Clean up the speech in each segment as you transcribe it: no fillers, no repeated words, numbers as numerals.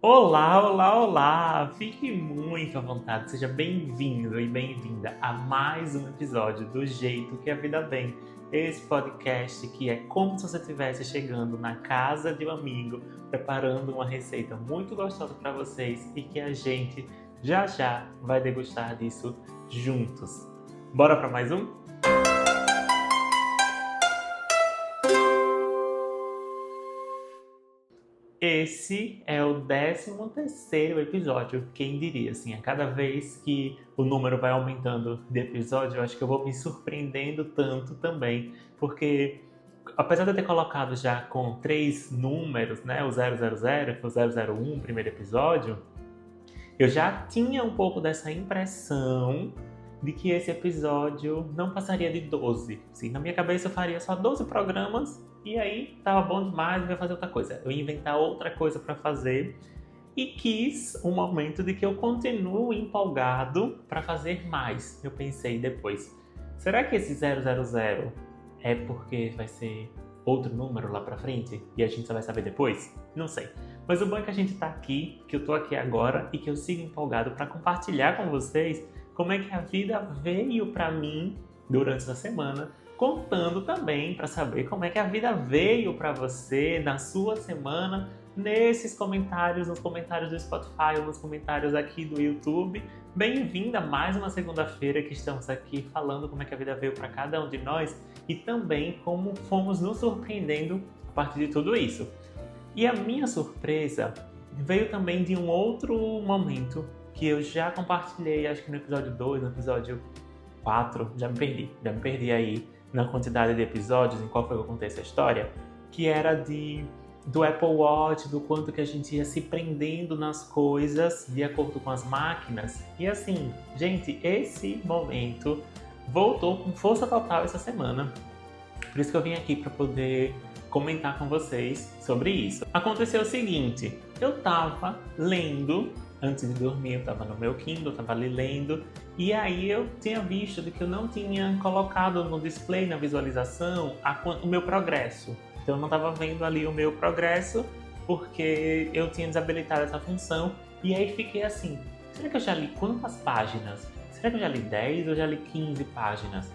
Olá, olá, olá! Fique muito à vontade, seja bem-vindo e bem-vinda a mais um episódio do Jeito que a Vida Vem. Esse podcast que é como se você estivesse chegando na casa de um amigo, preparando uma receita muito gostosa para vocês e que a gente já já vai degustar disso juntos. Bora para mais um? Esse é o 13º episódio, quem diria, assim, a cada vez que o número vai aumentando de episódio, eu acho que eu vou me surpreendendo tanto também, porque apesar de eu ter colocado já com 3 números, né, o 000, que foi o 001, primeiro episódio, eu já tinha um pouco dessa impressão de que esse episódio não passaria de 12. Assim, na minha cabeça eu faria só 12 programas e aí tava bom demais, eu ia fazer outra coisa. Eu ia inventar outra coisa para fazer e quis um momento de que eu continuo empolgado para fazer mais. Eu pensei depois, será que esse 000 é porque vai ser outro número lá pra frente e a gente só vai saber depois? Não sei. Mas o bom é que a gente tá aqui, que eu tô aqui agora e que eu sigo empolgado para compartilhar com vocês como é que a vida veio para mim durante essa semana, contando também para saber como é que a vida veio para você na sua semana, nesses comentários, nos comentários do Spotify ou nos comentários aqui do YouTube. Bem-vinda a mais uma segunda-feira que estamos aqui falando como é que a vida veio para cada um de nós e também como fomos nos surpreendendo a partir de tudo isso. E a minha surpresa veio também de um outro momento que eu já compartilhei, acho que no episódio 2, no episódio 4, já me perdi aí na quantidade de episódios, em qual foi que eu contei essa história, que era do Apple Watch, do quanto que a gente ia se prendendo nas coisas de acordo com as máquinas. E assim, gente, esse momento voltou com força total essa semana. Por isso que eu vim aqui para poder comentar com vocês sobre isso. Aconteceu o seguinte, eu tava lendo, antes de dormir, eu tava no meu Kindle, tava ali lendo, e aí eu tinha visto de que eu não tinha colocado no display, na visualização, o meu progresso. Então eu não estava vendo ali o meu progresso, porque eu tinha desabilitado essa função, e aí fiquei assim, será que eu já li quantas páginas? Será que eu já li 10 ou já li 15 páginas?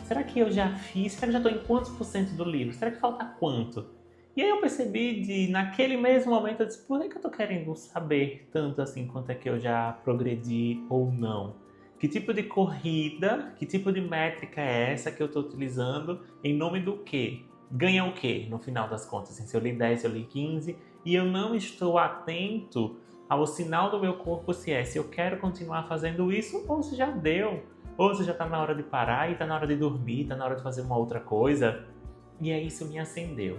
Será que eu já fiz? Será que eu já estou em quantos % do livro? Será que falta quanto? E aí eu percebi, naquele mesmo momento, eu disse, por que eu estou querendo saber tanto assim quanto é que eu já progredi ou não? Que tipo de corrida, que tipo de métrica é essa que eu estou utilizando? Em nome do quê? Ganha o quê, no final das contas? Assim, se eu li 10, se eu li 15, e eu não estou atento ao sinal do meu corpo se eu quero continuar fazendo isso ou se já deu. Ou se já está na hora de parar e está na hora de dormir, está na hora de fazer uma outra coisa. E aí isso me acendeu.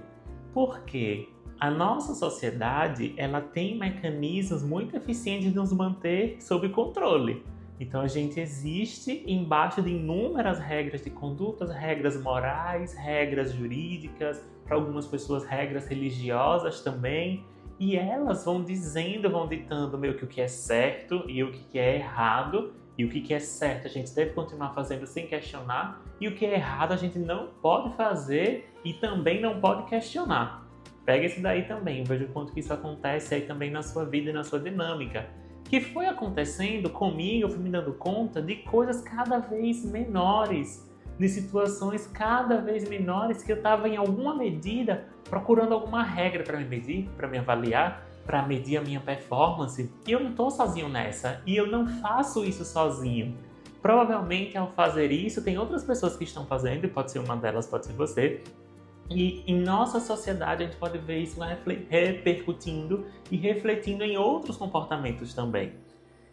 Porque a nossa sociedade, ela tem mecanismos muito eficientes de nos manter sob controle. Então a gente existe embaixo de inúmeras regras de condutas, regras morais, regras jurídicas, para algumas pessoas regras religiosas também. E elas vão dizendo, vão ditando meio que o que é certo e o que é errado. E o que é certo a gente deve continuar fazendo sem questionar, e o que é errado a gente não pode fazer e também não pode questionar. Pega isso daí também, veja o quanto que isso acontece aí também na sua vida e na sua dinâmica. Que foi acontecendo comigo, eu fui me dando conta de coisas cada vez menores, de situações cada vez menores que eu estava em alguma medida procurando alguma regra para me medir, para me avaliar, para medir a minha performance, e eu não estou sozinho nessa, e eu não faço isso sozinho. Provavelmente ao fazer isso, tem outras pessoas que estão fazendo, e pode ser uma delas, pode ser você, e em nossa sociedade a gente pode ver isso repercutindo e refletindo em outros comportamentos também.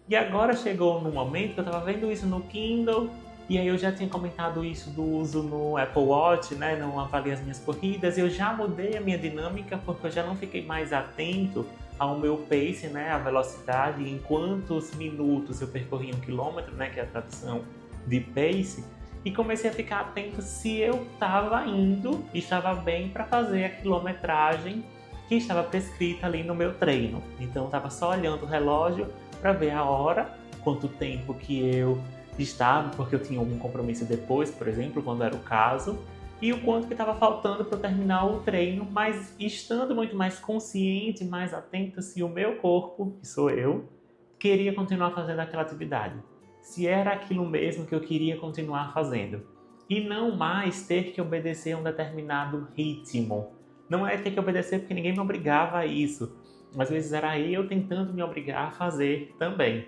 E agora chegou no momento que eu estava vendo isso no Kindle, e aí eu já tinha comentado isso do uso no Apple Watch, né? Não avalio as minhas corridas, eu já mudei a minha dinâmica porque eu já não fiquei mais atento ao meu pace, né? A velocidade, em quantos minutos eu percorri 1 quilômetro, né? Que é a tradução de pace, e comecei a ficar atento se eu estava indo e estava bem para fazer a quilometragem que estava prescrita ali no meu treino. Então eu estava só olhando o relógio para ver a hora, quanto tempo que eu estava, porque eu tinha algum compromisso depois, por exemplo, quando era o caso, e o quanto que estava faltando para eu terminar o treino, mas estando muito mais consciente, mais atento se o meu corpo, que sou eu, queria continuar fazendo aquela atividade. Se era aquilo mesmo que eu queria continuar fazendo. E não mais ter que obedecer a um determinado ritmo. Não é ter que obedecer porque ninguém me obrigava a isso. Mas às vezes era eu tentando me obrigar a fazer também.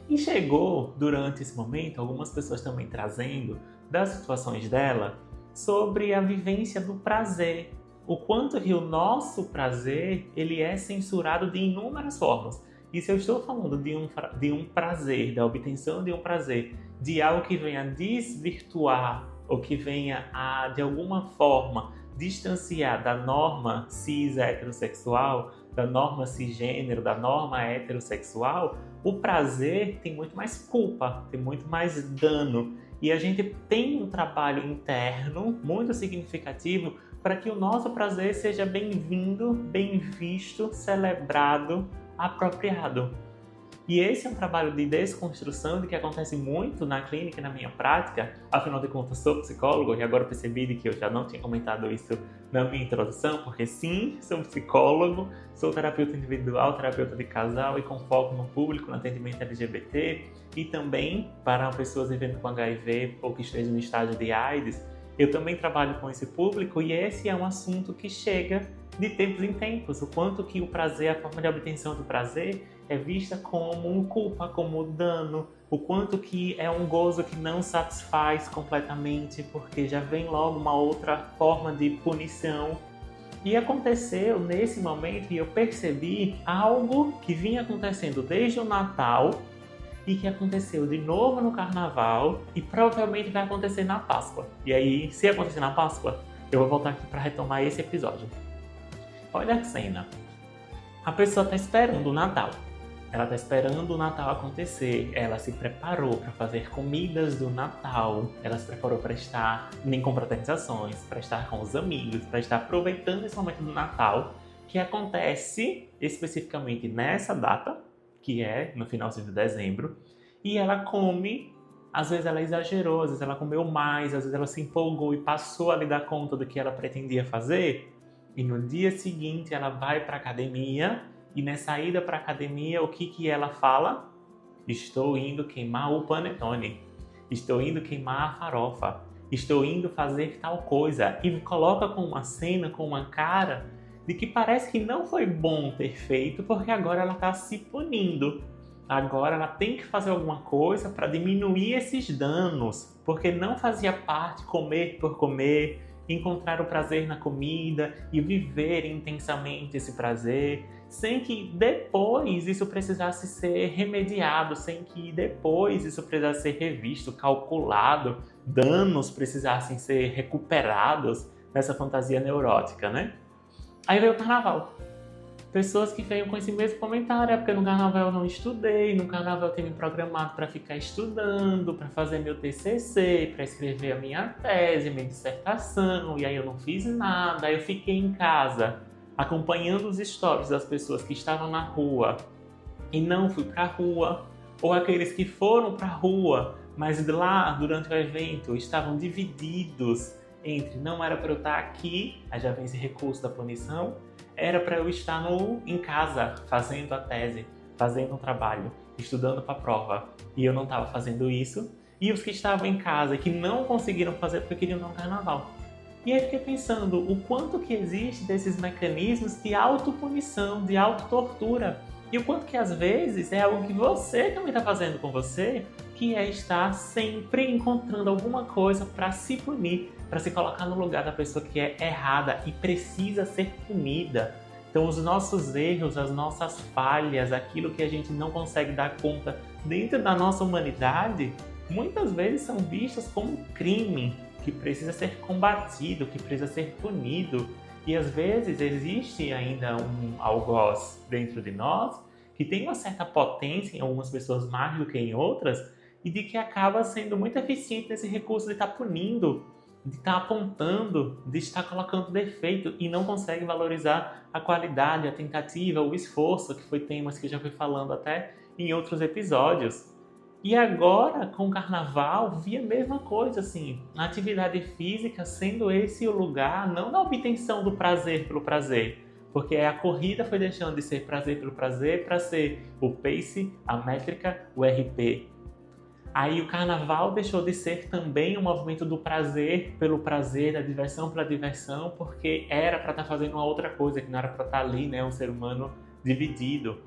E chegou, durante esse momento, algumas pessoas também trazendo das situações dela sobre a vivência do prazer. O quanto que o nosso prazer ele é censurado de inúmeras formas. E se eu estou falando de um prazer, da obtenção de um prazer, de algo que venha desvirtuar ou que venha a, de alguma forma, distanciar da norma cis heterossexual, da norma cisgênero, da norma heterossexual, o prazer tem muito mais culpa, tem muito mais dano. E a gente tem um trabalho interno muito significativo para que o nosso prazer seja bem-vindo, bem visto, celebrado, apropriado. E esse é um trabalho de desconstrução de que acontece muito na clínica e na minha prática. Afinal de contas, sou psicólogo e agora percebi que eu já não tinha comentado isso na minha introdução, porque sim, sou psicólogo, sou terapeuta individual, terapeuta de casal e com foco no público, no atendimento LGBT e também para pessoas vivendo com HIV ou que estejam no estágio de AIDS. Eu também trabalho com esse público e esse é um assunto que chega de tempos em tempos. O quanto que o prazer, a forma de obtenção do prazer é vista como culpa, como dano, o quanto que é um gozo que não satisfaz completamente, porque já vem logo uma outra forma de punição. E aconteceu nesse momento e eu percebi algo que vinha acontecendo desde o Natal e que aconteceu de novo no Carnaval e provavelmente vai acontecer na Páscoa. E aí, se acontecer na Páscoa, eu vou voltar aqui para retomar esse episódio. Olha a cena. A pessoa está esperando o Natal. Ela está esperando o Natal acontecer. Ela se preparou para fazer comidas do Natal. Ela se preparou para estar em confraternizações, para estar com os amigos, para estar aproveitando esse momento do Natal, que acontece especificamente nessa data, que é no finalzinho de dezembro. E ela come, às vezes ela exagerou, às vezes ela comeu mais, às vezes ela se empolgou e passou a lhe dar conta do que ela pretendia fazer. E no dia seguinte ela vai para a academia e nessa ida para a academia o que ela fala? Estou indo queimar o panetone, estou indo queimar a farofa, estou indo fazer tal coisa. E coloca com uma cena, com uma cara de que parece que não foi bom ter feito porque agora ela está se punindo. Agora ela tem que fazer alguma coisa para diminuir esses danos, porque não fazia parte comer por comer, encontrar o prazer na comida e viver intensamente esse prazer, sem que depois isso precisasse ser remediado, sem que depois isso precisasse ser revisto, calculado, danos precisassem ser recuperados nessa fantasia neurótica, né? Aí veio o Carnaval. Pessoas que veio com esse mesmo comentário, porque no Carnaval eu não estudei, no Carnaval eu tenho me programado para ficar estudando, para fazer meu TCC, para escrever a minha tese, minha dissertação, e aí eu não fiz nada, aí eu fiquei em casa, acompanhando os stories das pessoas que estavam na rua e não fui para a rua, ou aqueles que foram para a rua, mas lá, durante o evento, estavam divididos entre não era para eu estar aqui, aí já vem esse recurso da punição, era para eu estar em casa, fazendo a tese, fazendo um trabalho, estudando para a prova. E eu não estava fazendo isso. E os que estavam em casa e que não conseguiram fazer porque queriam dar um carnaval. E aí fiquei pensando o quanto que existe desses mecanismos de autopunição, de autotortura. E o quanto que às vezes é algo que você também está fazendo com você, que é estar sempre encontrando alguma coisa para se punir, para se colocar no lugar da pessoa que é errada e precisa ser punida. Então os nossos erros, as nossas falhas, aquilo que a gente não consegue dar conta dentro da nossa humanidade, muitas vezes são vistas como crime, que precisa ser combatido, que precisa ser punido. E às vezes existe ainda um algoz dentro de nós que tem uma certa potência em algumas pessoas mais do que em outras e de que acaba sendo muito eficiente nesse recurso de estar punindo, de estar apontando, de estar colocando defeito e não consegue valorizar a qualidade, a tentativa, o esforço, que foi temas que eu já fui falando até em outros episódios. E agora, com o carnaval, vi a mesma coisa, assim, a atividade física sendo esse o lugar, não da obtenção do prazer pelo prazer, porque a corrida foi deixando de ser prazer pelo prazer para ser o pace, a métrica, o RP. Aí o carnaval deixou de ser também um movimento do prazer pelo prazer, da diversão pela diversão, porque era para estar fazendo uma outra coisa, que não era para estar ali, né, um ser humano dividido.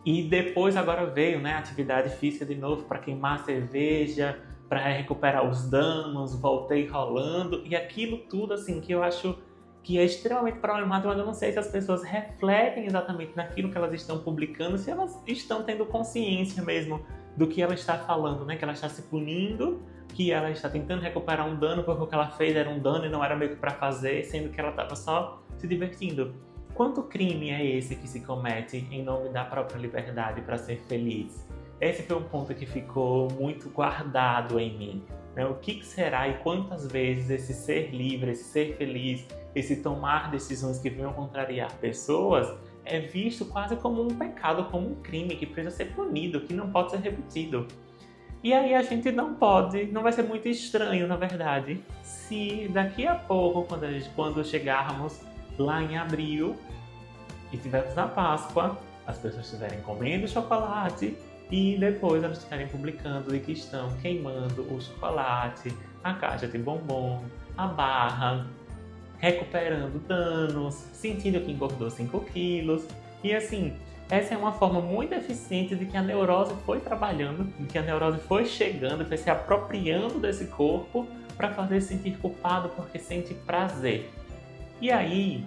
E depois agora veio, né, a atividade física de novo para queimar cerveja, para recuperar os danos, voltei rolando, e aquilo tudo assim que eu acho que é extremamente problemático, mas eu não sei se as pessoas refletem exatamente naquilo que elas estão publicando, se elas estão tendo consciência mesmo do que ela está falando, né? Que ela está se punindo, que ela está tentando recuperar um dano porque o que ela fez era um dano e não era meio que para fazer, sendo que ela estava só se divertindo. Quanto crime é esse que se comete em nome da própria liberdade para ser feliz? Esse foi um ponto que ficou muito guardado em mim. Né? O que será e quantas vezes esse ser livre, esse ser feliz, esse tomar decisões que venham contrariar pessoas é visto quase como um pecado, como um crime que precisa ser punido, que não pode ser repetido. E aí a gente não vai ser muito estranho, na verdade, se daqui a pouco, quando chegarmos lá em abril e estivermos na Páscoa, as pessoas estiverem comendo chocolate e depois elas estiverem publicando de que estão queimando o chocolate, a caixa de bombom, a barra, recuperando danos, sentindo que engordou 5 quilos. E assim, essa é uma forma muito eficiente de que a neurose foi trabalhando, de que a neurose foi chegando, foi se apropriando desse corpo para fazer sentir culpado porque sente prazer. E aí,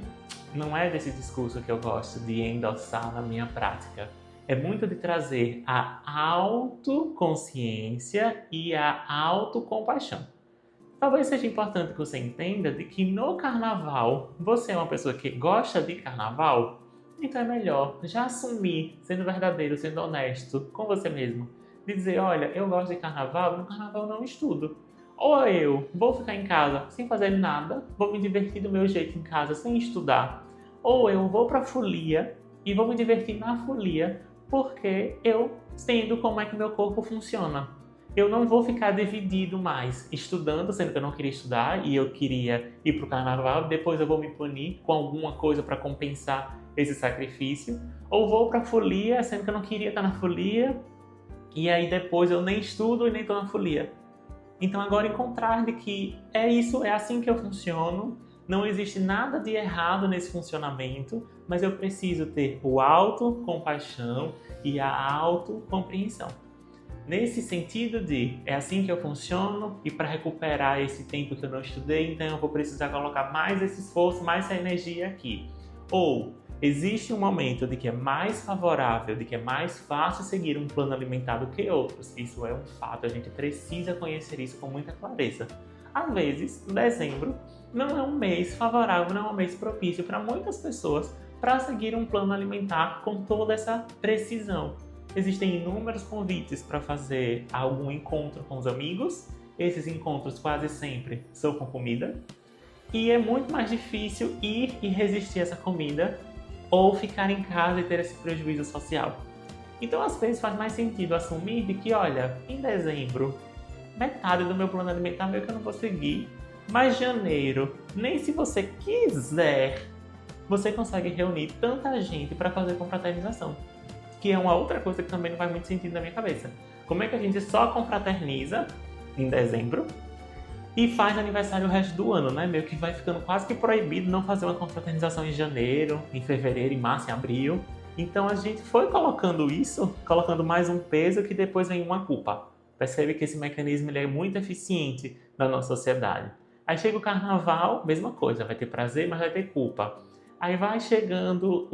não é desse discurso que eu gosto de endossar na minha prática. É muito de trazer a autoconsciência e a autocompaixão. Talvez seja importante que você entenda de que no carnaval, você é uma pessoa que gosta de carnaval, então é melhor já assumir, sendo verdadeiro, sendo honesto com você mesmo. De dizer, olha, eu gosto de carnaval, no carnaval eu não estudo. Ou eu vou ficar em casa sem fazer nada, vou me divertir do meu jeito em casa sem estudar. Ou eu vou pra folia e vou me divertir na folia porque eu entendo como é que meu corpo funciona. Eu não vou ficar dividido mais estudando, sendo que eu não queria estudar e eu queria ir pro carnaval, depois eu vou me punir com alguma coisa para compensar esse sacrifício, ou vou pra folia, sendo que eu não queria estar na folia, e aí depois eu nem estudo e nem estou na folia. Então agora encontrar de que é isso, é assim que eu funciono, não existe nada de errado nesse funcionamento, mas eu preciso ter o autocompaixão e a autocompreensão. Nesse sentido de, é assim que eu funciono e para recuperar esse tempo que eu não estudei, então eu vou precisar colocar mais esse esforço, mais essa energia aqui. Ou, existe um momento de que é mais favorável, de que é mais fácil seguir um plano alimentar do que outros. Isso é um fato, a gente precisa conhecer isso com muita clareza. Às vezes, dezembro não é um mês favorável, não é um mês propício para muitas pessoas para seguir um plano alimentar com toda essa precisão. Existem inúmeros convites para fazer algum encontro com os amigos. Esses encontros quase sempre são com comida. E é muito mais difícil ir e resistir a essa comida ou ficar em casa e ter esse prejuízo social. Então, às vezes, faz mais sentido assumir de que, olha, em dezembro, metade do meu plano alimentar meio que eu não vou seguir. Mas janeiro, nem se você quiser, você consegue reunir tanta gente para fazer confraternização. Que é uma outra coisa que também não faz muito sentido na minha cabeça. Como é que a gente só confraterniza em dezembro e faz aniversário o resto do ano, né? Meio que vai ficando quase que proibido não fazer uma confraternização em janeiro, em fevereiro, em março, em abril. Então a gente foi colocando isso, colocando mais um peso que depois vem uma culpa. Percebe que esse mecanismo ele é muito eficiente na nossa sociedade. Aí chega o carnaval, mesma coisa, vai ter prazer, mas vai ter culpa. Aí vai chegando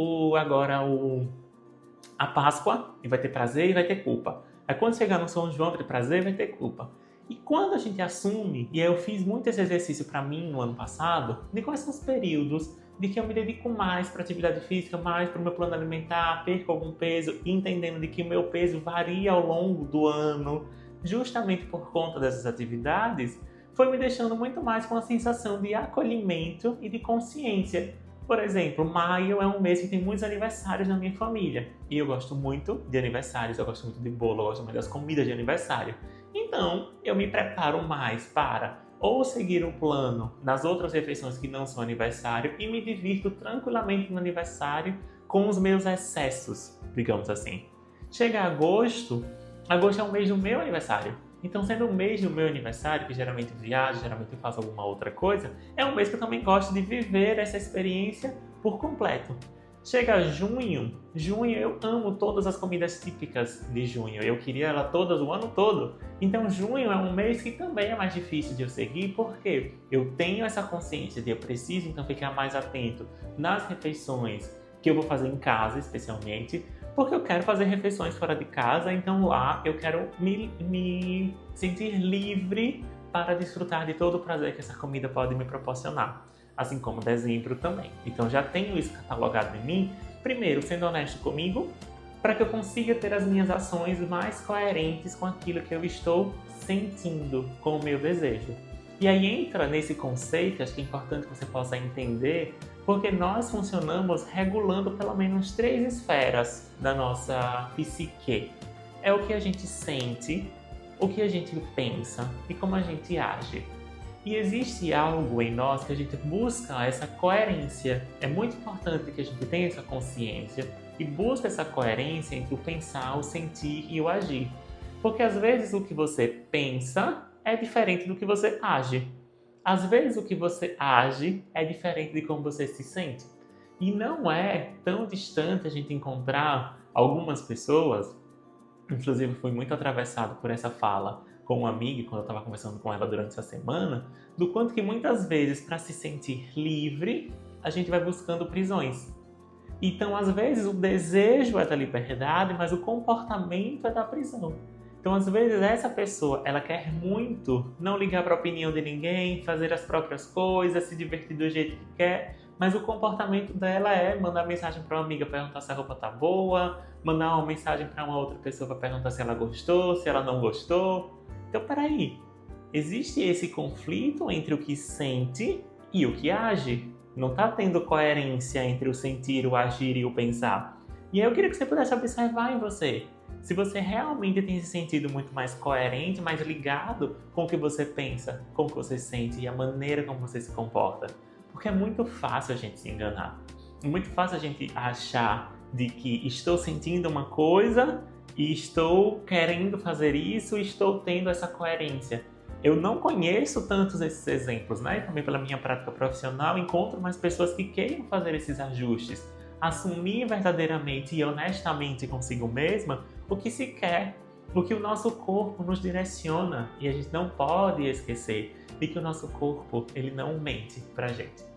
a Páscoa, e vai ter prazer e vai ter culpa. Aí quando chegar no São João, vai ter prazer e vai ter culpa. E quando a gente assume, e aí eu fiz muito esse exercício para mim no ano passado, de quais são os períodos de que eu me dedico mais para atividade física, mais para o meu plano alimentar, perco algum peso, entendendo de que o meu peso varia ao longo do ano, justamente por conta dessas atividades, foi me deixando muito mais com a sensação de acolhimento e de consciência. Por exemplo, maio é um mês que tem muitos aniversários na minha família. E eu gosto muito de aniversários, eu gosto muito de bolo, eu gosto muito das comidas de aniversário. Então, eu me preparo mais para ou seguir um plano nas outras refeições que não são aniversário e me divirto tranquilamente no aniversário com os meus excessos, digamos assim. Chega agosto é um mês do meu aniversário. Então, sendo o mês do meu aniversário, que geralmente viajo, geralmente eu faço alguma outra coisa, é um mês que eu também gosto de viver essa experiência por completo. Chega junho eu amo todas as comidas típicas de junho. Eu queria ela todas o ano todo. Então, junho é um mês que também é mais difícil de eu seguir, porque eu tenho essa consciência de eu preciso então ficar mais atento nas refeições que eu vou fazer em casa, especialmente, porque eu quero fazer refeições fora de casa, então lá eu quero me sentir livre para desfrutar de todo o prazer que essa comida pode me proporcionar. Assim como dezembro também. Então já tenho isso catalogado em mim, primeiro sendo honesto comigo, para que eu consiga ter as minhas ações mais coerentes com aquilo que eu estou sentindo, com o meu desejo. E aí entra nesse conceito, acho que é importante que você possa entender, porque nós funcionamos regulando pelo menos 3 esferas da nossa psique. É o que a gente sente, o que a gente pensa e como a gente age. E existe algo em nós que a gente busca essa coerência. É muito importante que a gente tenha essa consciência e busque essa coerência entre o pensar, o sentir e o agir. Porque às vezes o que você pensa é diferente do que você age. Às vezes o que você age é diferente de como você se sente. E não é tão distante a gente encontrar algumas pessoas, inclusive fui muito atravessado por essa fala com uma amiga, quando eu estava conversando com ela durante essa semana, do quanto que muitas vezes, para se sentir livre, a gente vai buscando prisões. Então, às vezes, o desejo é da liberdade, mas o comportamento é da prisão. Então, às vezes, essa pessoa, ela quer muito não ligar para a opinião de ninguém, fazer as próprias coisas, se divertir do jeito que quer, mas o comportamento dela é mandar mensagem para uma amiga perguntar se a roupa tá boa, mandar uma mensagem para uma outra pessoa para perguntar se ela gostou, se ela não gostou. Então, peraí, existe esse conflito entre o que sente e o que age. Não está tendo coerência entre o sentir, o agir e o pensar. E aí eu queria que você pudesse observar em você. Se você realmente tem se sentido muito mais coerente, mais ligado com o que você pensa, com o que você sente e a maneira como você se comporta. Porque é muito fácil a gente se enganar. É muito fácil a gente achar de que estou sentindo uma coisa e estou querendo fazer isso e estou tendo essa coerência. Eu não conheço tantos esses exemplos, né? Também pela minha prática profissional, encontro mais pessoas que queiram fazer esses ajustes, assumir verdadeiramente e honestamente consigo mesma o que se quer, o que o nosso corpo nos direciona. E a gente não pode esquecer de que o nosso corpo, ele não mente pra gente.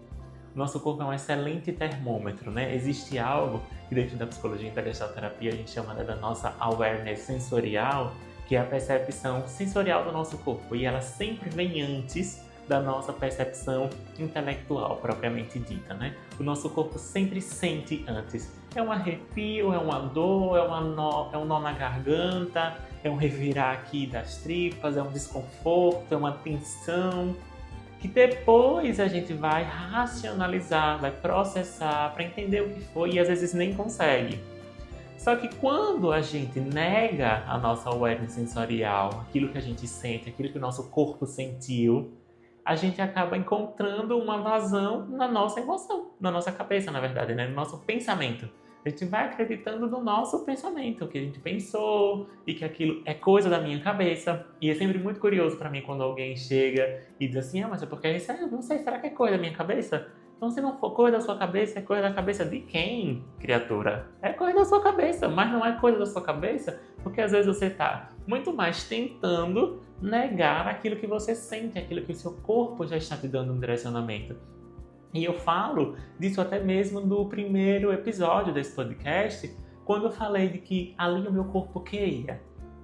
O nosso corpo é um excelente termômetro, né? Existe algo que dentro da psicologia e da gestalterapia a gente chama da nossa awareness sensorial, que é a percepção sensorial do nosso corpo. E ela sempre vem antes da nossa percepção intelectual, propriamente dita, né? O nosso corpo sempre sente antes. É um arrepio, é uma dor, é um nó na garganta, é um revirar aqui das tripas, é um desconforto, é uma tensão, que depois a gente vai racionalizar, vai processar para entender o que foi e às vezes nem consegue. Só que quando a gente nega a nossa awareness sensorial, aquilo que a gente sente, aquilo que o nosso corpo sentiu, a gente acaba encontrando uma vazão na nossa emoção, na nossa cabeça, na verdade, né? No nosso pensamento. A gente vai acreditando no nosso pensamento, que a gente pensou e que aquilo é coisa da minha cabeça. E é sempre muito curioso para mim quando alguém chega e diz assim, mas é porque isso eu não sei, será que é coisa da minha cabeça? Então, se não for coisa da sua cabeça, é coisa da cabeça de quem, criatura? É coisa da sua cabeça, mas não é coisa da sua cabeça, porque às vezes você está muito mais tentando negar aquilo que você sente, aquilo que o seu corpo já está te dando um direcionamento. E eu falo disso até mesmo no primeiro episódio desse podcast, quando eu falei de que ali o meu corpo queria.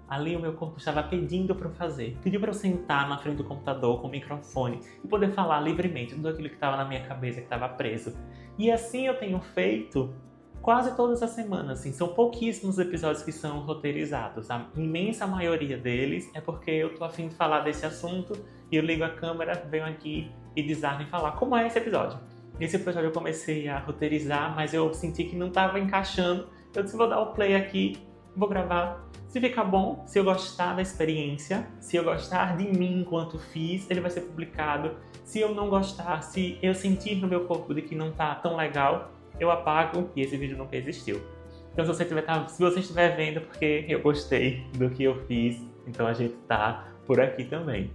Ali o meu corpo estava pedindo para eu fazer. Pediu para eu sentar na frente do computador com o microfone e poder falar livremente tudo aquilo que estava na minha cabeça, que estava preso. E assim eu tenho feito quase todas as semanas. Assim, são pouquíssimos episódios que são roteirizados. A imensa maioria deles é porque eu estou a fim de falar desse assunto e eu ligo a câmera, venho aqui e desarmo e falar como é esse episódio. Esse episódio eu comecei a roteirizar, mas eu senti que não estava encaixando. Eu disse, vou dar o play aqui, vou gravar. Se ficar bom, se eu gostar da experiência, se eu gostar de mim enquanto fiz, ele vai ser publicado. Se eu não gostar, se eu sentir no meu corpo de que não tá tão legal, eu apago e esse vídeo nunca existiu. Então se você estiver vendo, porque eu gostei do que eu fiz, então a gente tá por aqui também.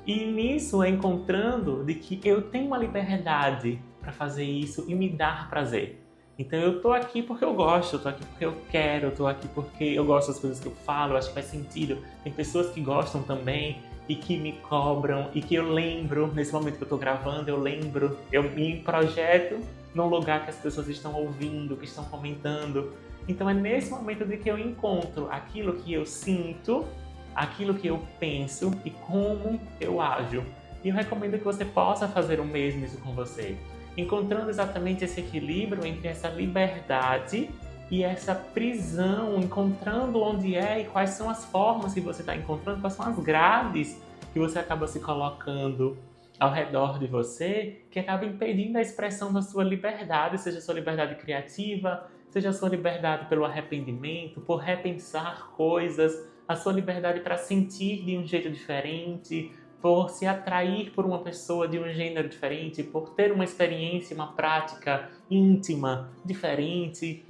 E nisso é encontrando de que eu tenho uma liberdade para fazer isso e me dar prazer. Então eu tô aqui porque eu gosto, eu tô aqui porque eu quero, eu tô aqui porque eu gosto das coisas que eu falo, eu acho que faz sentido. Tem pessoas que gostam também e que me cobram e que eu lembro, nesse momento que eu tô gravando, eu me projeto num lugar que as pessoas estão ouvindo, que estão comentando. Então é nesse momento de que eu encontro aquilo que eu sinto, aquilo que eu penso e como eu ajo. E eu recomendo que você possa fazer o mesmo isso com você. Encontrando exatamente esse equilíbrio entre essa liberdade e essa prisão, encontrando onde é e quais são as formas que você está encontrando, quais são as grades que você acaba se colocando ao redor de você, que acaba impedindo a expressão da sua liberdade, seja a sua liberdade criativa, seja a sua liberdade pelo arrependimento, por repensar coisas, a sua liberdade para sentir de um jeito diferente, por se atrair por uma pessoa de um gênero diferente, por ter uma experiência, uma prática íntima diferente,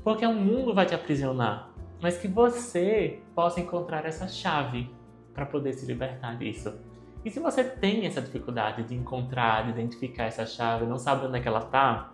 porque o mundo vai te aprisionar, mas que você possa encontrar essa chave para poder se libertar disso. E se você tem essa dificuldade de encontrar, de identificar essa chave, não sabe onde é que ela está,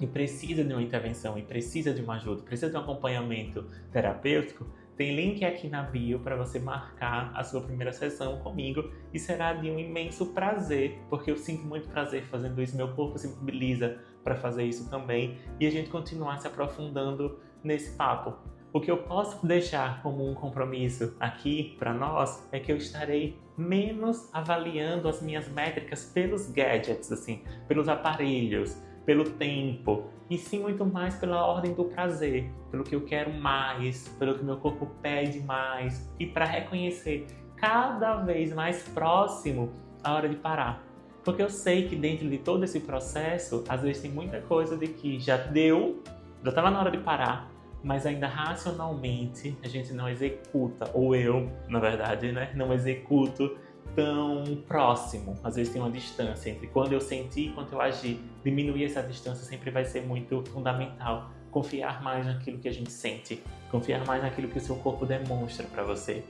e precisa de uma intervenção, e precisa de uma ajuda, precisa de um acompanhamento terapêutico, tem link aqui na bio para você marcar a sua primeira sessão comigo e será de um imenso prazer, porque eu sinto muito prazer fazendo isso, meu corpo se mobiliza para fazer isso também e a gente continuar se aprofundando nesse papo. O que eu posso deixar como um compromisso aqui para nós é que eu estarei menos avaliando as minhas métricas pelos gadgets, assim, pelos aparelhos, pelo tempo, e sim muito mais pela ordem do prazer, pelo que eu quero mais, pelo que meu corpo pede mais, e para reconhecer cada vez mais próximo a hora de parar. Porque eu sei que dentro de todo esse processo, às vezes tem muita coisa de que já estava na hora de parar, mas ainda racionalmente a gente não executa, ou eu, na verdade, né, não executo tão próximo. Às vezes tem uma distância entre quando eu senti e quando eu agi. Diminuir essa distância sempre vai ser muito fundamental. Confiar mais naquilo que a gente sente, confiar mais naquilo que o seu corpo demonstra para você.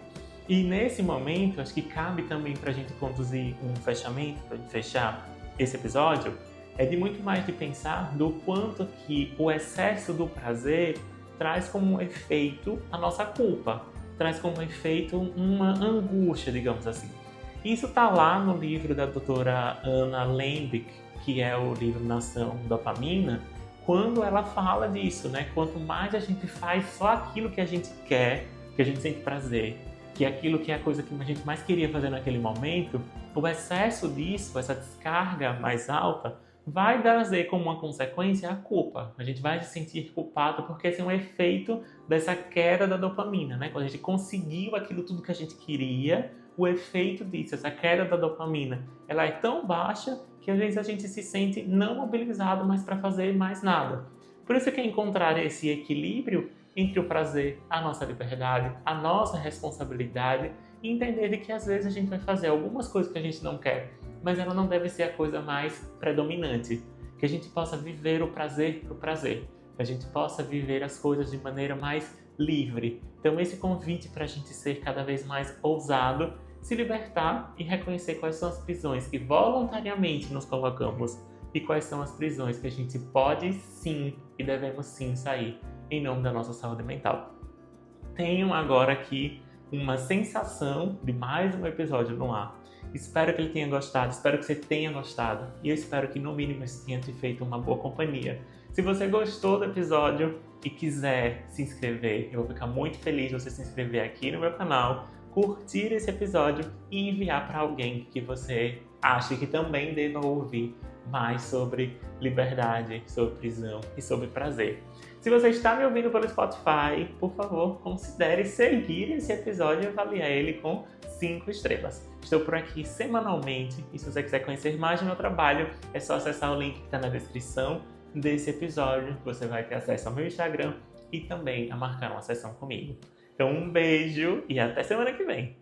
E nesse momento, acho que cabe também para a gente conduzir um fechamento, para fechar esse episódio, é de muito mais de pensar do quanto que o excesso do prazer traz como efeito a nossa culpa, traz como efeito uma angústia, digamos assim. Isso está lá no livro da doutora Anna Lembeck, que é o livro Nação Dopamina, quando ela fala disso, né? Quanto mais a gente faz só aquilo que a gente quer, que a gente sente prazer, que é aquilo que é a coisa que a gente mais queria fazer naquele momento, o excesso disso, essa descarga mais alta, vai trazer como uma consequência a culpa. A gente vai se sentir culpado porque esse é um efeito dessa queda da dopamina, né? Quando a gente conseguiu aquilo tudo que a gente queria, o efeito disso, essa queda da dopamina, ela é tão baixa que às vezes a gente se sente não mobilizado mais para fazer mais nada. Por isso que é encontrar esse equilíbrio entre o prazer, a nossa liberdade, a nossa responsabilidade e entender de que às vezes a gente vai fazer algumas coisas que a gente não quer, mas ela não deve ser a coisa mais predominante. Que a gente possa viver o prazer por prazer, que a gente possa viver as coisas de maneira mais livre. Então esse convite para a gente ser cada vez mais ousado, se libertar e reconhecer quais são as prisões que voluntariamente nos colocamos e quais são as prisões que a gente pode sim e devemos sim sair em nome da nossa saúde mental. Tenho agora aqui uma sensação de mais um episódio no ar. Espero que ele tenha gostado, espero que você tenha gostado e eu espero que no mínimo isso tenha te feito uma boa companhia. Se você gostou do episódio e quiser se inscrever, eu vou ficar muito feliz de você se inscrever aqui no meu canal, curtir esse episódio e enviar para alguém que você acha que também deva ouvir mais sobre liberdade, sobre prisão e sobre prazer. Se você está me ouvindo pelo Spotify, por favor, considere seguir esse episódio e avaliar ele com 5 estrelas. Estou por aqui semanalmente e se você quiser conhecer mais do meu trabalho, é só acessar o link que está na descrição desse episódio. Você vai ter acesso ao meu Instagram e também a marcar uma sessão comigo. Então um beijo e até semana que vem!